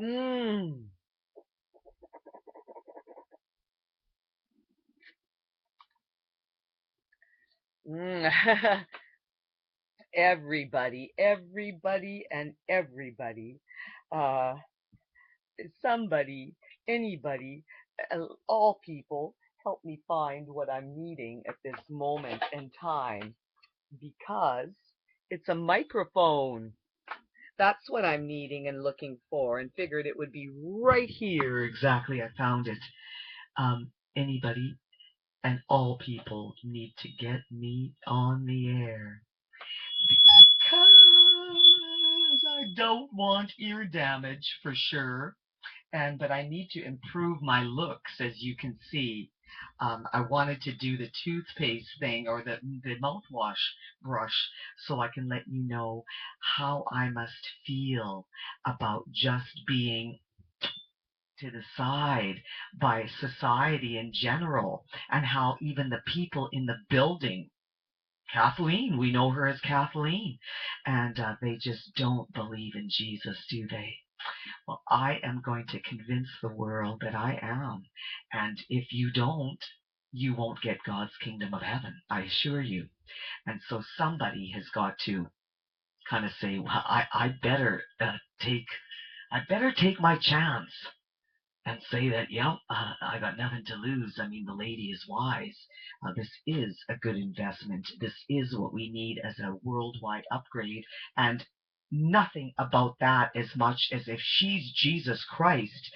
Mm. Mm. everybody, uh, somebody, anybody, all people, help me find what I'm needing at this moment in time because it's a microphone. That's what I'm needing and looking for, and figured it would be right here. Exactly, I found it. Anybody and all people need to get me on the air because I don't want ear damage for sure. But I need to improve my looks, as you can see. I wanted to do the toothpaste thing or the mouthwash brush so I can let you know how I must feel about just being to the side by society in general, and how even the people in the building, Kathleen, we know her as Kathleen, and they just don't believe in Jesus, do they? Well, I am going to convince the world that I am. And if you don't, you won't get God's kingdom of heaven, I assure you. And so somebody has got to kind of say, well, I better take my chance and say that, yeah, I got nothing to lose. I mean, the lady is wise. This is a good investment. This is what we need as a worldwide upgrade. And nothing about that as much as if she's Jesus Christ,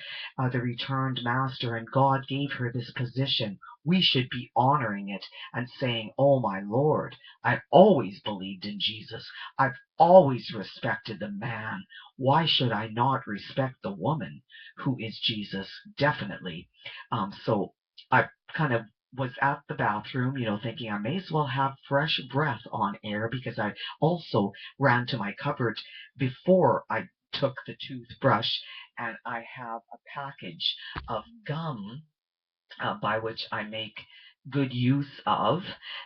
the returned master, and God gave her this position. We should be honoring it and saying, oh my Lord, I've always believed in Jesus. I've always respected the man. Why should I not respect the woman who is Jesus? Definitely. So I kind of was at the bathroom, thinking I may as well have fresh breath on air because I also ran to my cupboard before I took the toothbrush, and I have a package of gum by which I make good use of,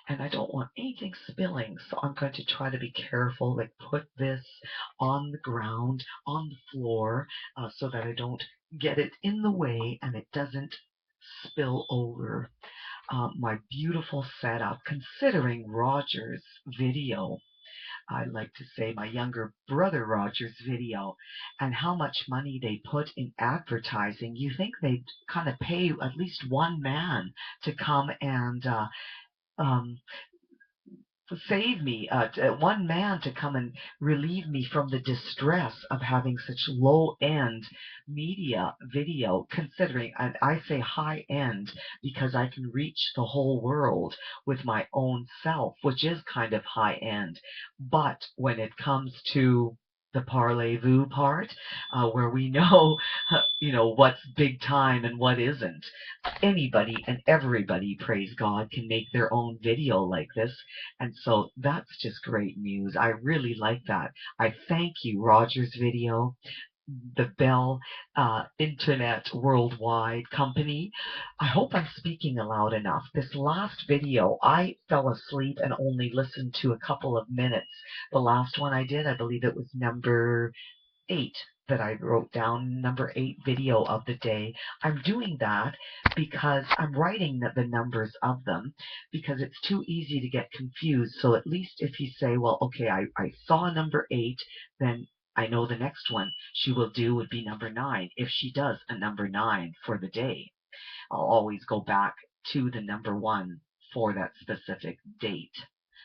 and I don't want anything spilling, so I'm going to try to be careful, like put this on the ground, on the floor, so that I don't get it in the way and it doesn't spill over. My beautiful setup, considering Roger's video, I like to say my younger brother Roger's video, and how much money they put in advertising. You think they'd kind of pay at least one man to come and um, save me, one man to come and relieve me from the distress of having such low-end media video, considering, and I say high-end because I can reach the whole world with my own self, which is kind of high-end. But when it comes to the parlez-vous part, where we know, what's big time and what isn't. Anybody and everybody, praise God, can make their own video like this. And so that's just great news. I really like that. I thank you, Roger's video, the Bell Internet Worldwide Company. I hope I'm speaking loud enough. This last video, I fell asleep and only listened to a couple of minutes. The last one I did, I believe it was number 8 that I wrote down, number 8 video of the day. I'm doing that because I'm writing the numbers of them because it's too easy to get confused. So at least if you say, well, okay, I saw number 8, then I know the next one she will do would be number 9. If she does a number 9 for the day, I'll always go back to the number 1 for that specific date.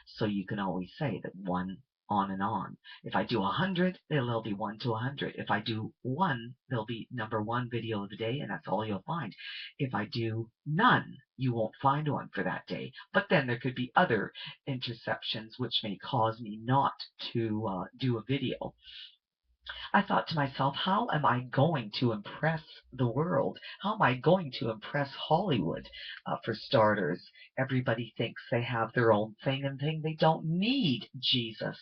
So you can always say that 1 on and on. If I do 100, there'll be 1 to 100. If I do 1, there'll be number 1 video of the day, and that's all you'll find. If I do none, you won't find one for that day. But then there could be other interceptions which may cause me not to do a video. I thought to myself, how am I going to impress the world? How am I going to impress Hollywood? For starters, everybody thinks they have their own thing and they don't need Jesus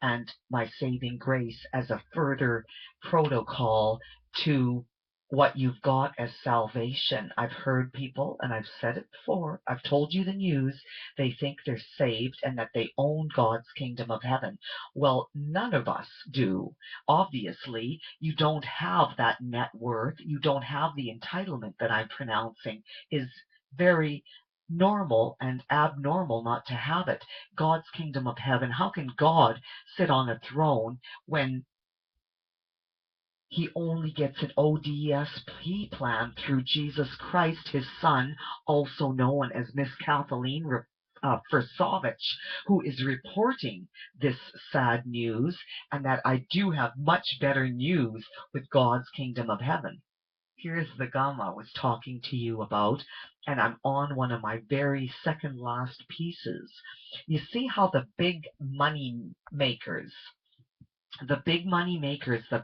and my saving grace as a further protocol to what you've got as salvation. I've heard people, and I've said it before, I've told you the news, they think they're saved and that they own God's kingdom of heaven. Well, none of us do. Obviously, you don't have that net worth. You don't have the entitlement that I'm pronouncing is very normal and abnormal not to have it. God's kingdom of heaven. How can God sit on a throne when he only gets an ODSP plan through Jesus Christ, his son, also known as Miss Kathleen Versovich, who is reporting this sad news, and that I do have much better news with God's kingdom of heaven. Here's the gum I was talking to you about, and I'm on one of my very second last pieces. You see how the big money makers, the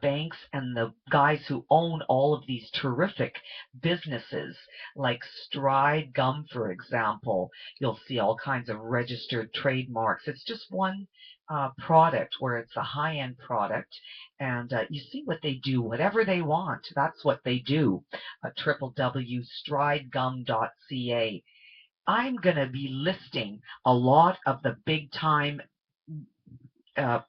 banks and the guys who own all of these terrific businesses, like Stride Gum, for example, you'll see all kinds of registered trademarks. It's just one product where it's a high-end product, and you see what they do, whatever they want, that's what they do. www.stridegum.ca. I'm going to be listing a lot of the big-time uh,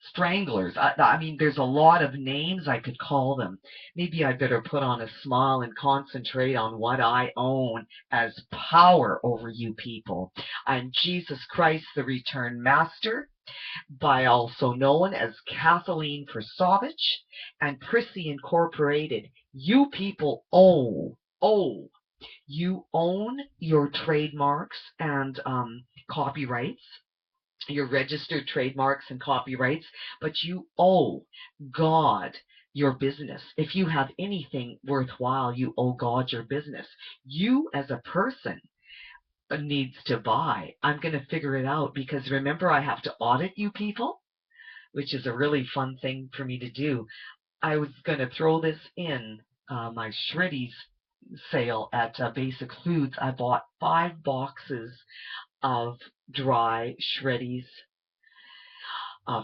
stranglers. I mean, there's a lot of names I could call them. Maybe I better put on a smile and concentrate on what I own as power over you people. I'm Jesus Christ, the Returned Master, by also known as Kathleen Versovich and Prissy Incorporated. You people you own your trademarks and copyrights, your registered trademarks and copyrights, but you owe God your business. If you have anything worthwhile, you owe God your business. You as a person needs to buy. I'm going to figure it out because remember, I have to audit you people, which is a really fun thing for me to do. I was going to throw this in my Shreddies sale at Basic Foods. I bought 5 boxes of dry Shreddies,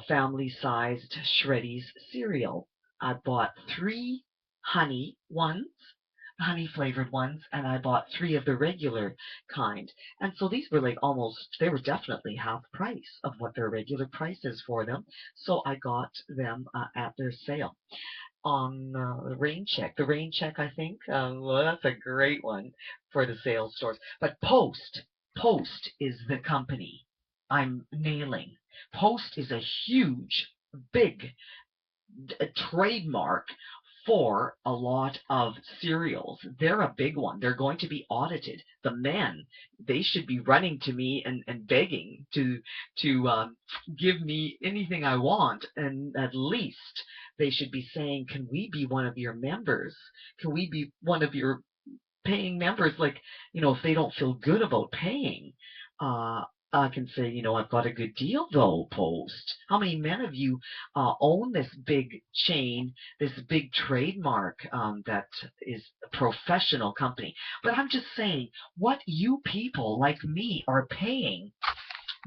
family-sized Shreddies cereal. I bought 3 honey-flavored ones, and I bought 3 of the regular kind. And so these were like they were definitely half price of what their regular price is for them. So I got them at their sale on the Rain Check. The Rain Check, I think, well, that's a great one for the sales stores. But Post is the company I'm nailing. Post is a huge, big trademark for a lot of cereals. They're a big one. They're going to be audited. The men, they should be running to me and begging to give me anything I want, and at least they should be saying, can we be one of your members? Can we be one of your paying members? Like, if they don't feel good about paying, I can say, I've got a good deal though, Post. How many men of you own this big chain, this big trademark that is a professional company? But I'm just saying, what you people like me are paying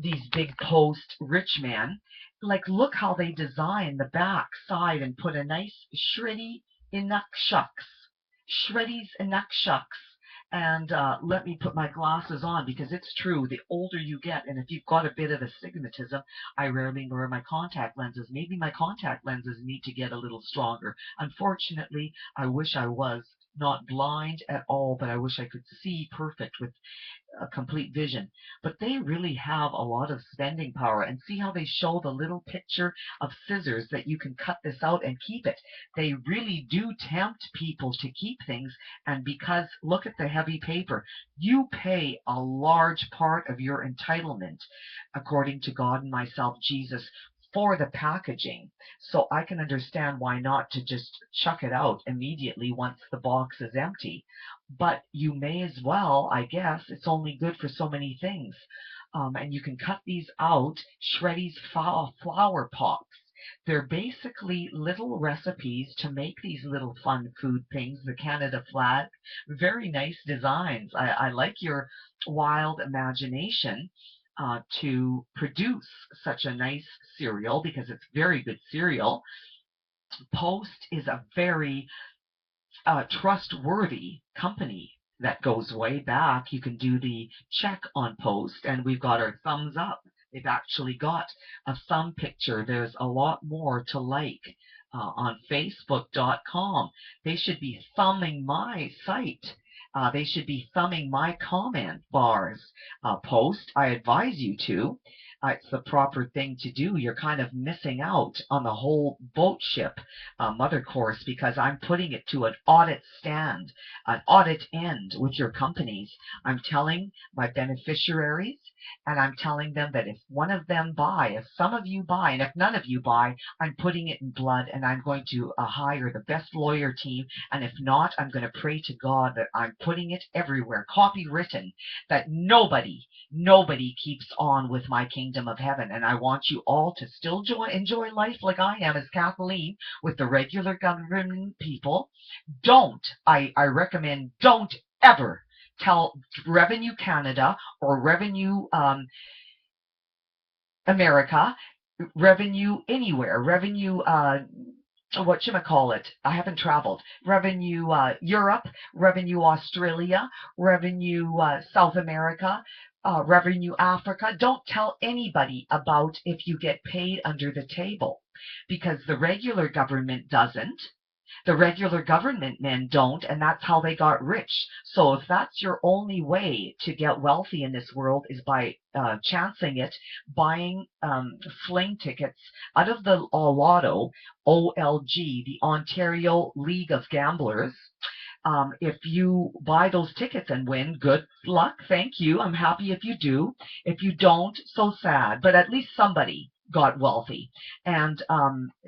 these big Post rich men, like look how they design the back side and put a nice shreddy inuk-shucks. Shreddies inuk-shucks. And let me put my glasses on because it's true, the older you get, and if you've got a bit of astigmatism, I rarely wear my contact lenses. Maybe my contact lenses need to get a little stronger. Unfortunately, I wish I was not blind at all, but I wish I could see perfect with a complete vision. But they really have a lot of spending power. And see how they show the little picture of scissors that you can cut this out and keep it. They really do tempt people to keep things. And because, look at the heavy paper, you pay a large part of your entitlement, according to God and myself, Jesus, for the packaging. So I can understand why not to just chuck it out immediately once the box is empty. But you may as well, I guess, it's only good for so many things. and you can cut these out, Shreddy's flower pops. They're basically little recipes to make these little fun food things. The Canada flag, very nice designs. I like your wild imagination to produce such a nice cereal because it's very good cereal. Post is a very trustworthy company that goes way back. You can do the check on Post, and we've got our thumbs up. They've actually got a thumb picture. There's a lot more to like on Facebook.com. They should be thumbing my site. They should be thumbing my comment bars. Post, I advise you to. It's the proper thing to do. You're kind of missing out on the whole boat ship mother course because I'm putting it to an audit stand, an audit end with your companies. I'm telling my beneficiaries, and I'm telling them that if one of them buy, if some of you buy, and if none of you buy, I'm putting it in blood, and I'm going to hire the best lawyer team, and if not, I'm going to pray to God that I'm putting it everywhere, copywritten, that nobody keeps on with my kingdom of heaven. And I want you all to still enjoy life like I am as Kathleen with the regular government people. I recommend don't ever tell Revenue Canada or Revenue America, Revenue anywhere, Revenue whatchamacallit, I haven't traveled, Revenue Europe, Revenue Australia, Revenue South America, Revenue Africa. Don't tell anybody about if you get paid under the table, because the regular government doesn't. The regular government men don't, and that's how they got rich. So if that's your only way to get wealthy in this world is by chancing it, buying fling tickets out of the lotto, OLG, the Ontario League of Gamblers. If you buy those tickets and win, good luck. Thank you. I'm happy if you do. If you don't, so sad. But at least somebody got wealthy. And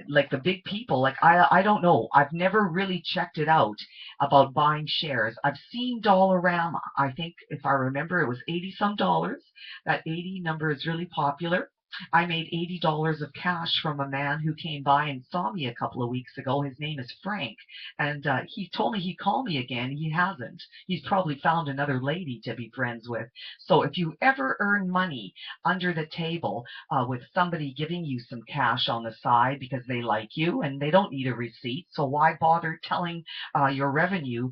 like the big people, like I don't know. I've never really checked it out about buying shares. I've seen Dollarama. I think if I remember, it was 80 some dollars. That 80 number is really popular. I made $80 of cash from a man who came by and saw me a couple of weeks ago. His name is Frank, and he told me he'd call me again. He hasn't. He's probably found another lady to be friends with. So if you ever earn money under the table with somebody giving you some cash on the side because they like you and they don't need a receipt, so why bother telling your revenue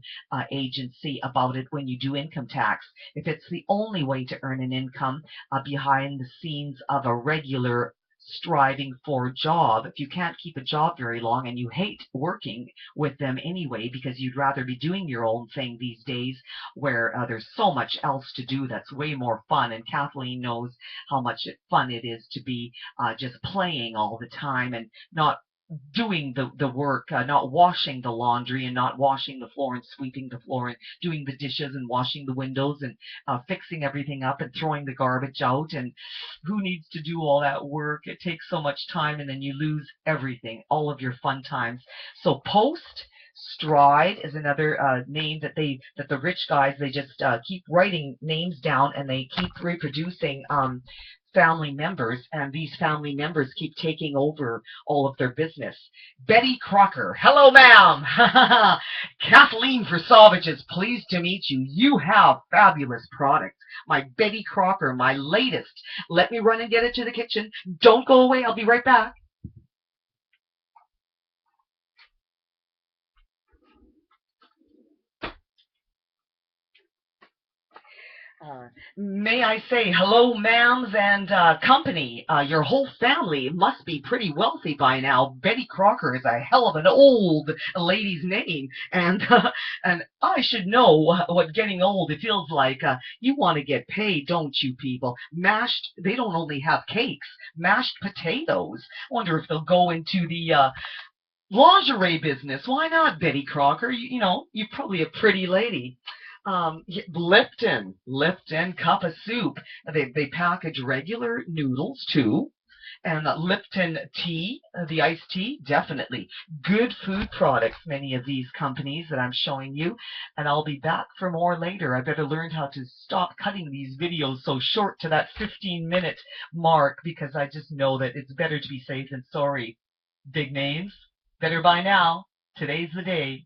agency about it when you do income tax? If it's the only way to earn an income behind the scenes of a regular striving for a job, if you can't keep a job very long and you hate working with them anyway because you'd rather be doing your own thing these days where there's so much else to do that's way more fun, and Kathleen knows how much fun it is to be just playing all the time and not doing the work, not washing the laundry and not washing the floor and sweeping the floor and doing the dishes and washing the windows and fixing everything up and throwing the garbage out. And who needs to do all that work? It takes so much time, and then you lose everything, all of your fun times. So Post Stride is another name that the rich guys, they just keep writing names down and they keep reproducing family members, and these family members keep taking over all of their business. Betty Crocker. Hello, ma'am. Kathleen Versavage is pleased to meet you. You have fabulous products. My Betty Crocker, my latest. Let me run and get it to the kitchen. Don't go away. I'll be right back. May I say hello, ma'ams and company. Your whole family must be pretty wealthy by now. Betty Crocker is a hell of an old lady's name, and and I should know what getting old it feels like. You want to get paid, don't you, people? Mashed. They don't only have cakes. Mashed potatoes. Wonder if they'll go into the lingerie business. Why not, Betty Crocker? You know, you're probably a pretty lady. Lipton cup of soup. They package regular noodles too. And Lipton tea, the iced tea, definitely. Good food products, many of these companies that I'm showing you. And I'll be back for more later. I better learn how to stop cutting these videos so short to that 15-minute mark, because I just know that it's better to be safe than sorry. Big names, better by now. Today's the day.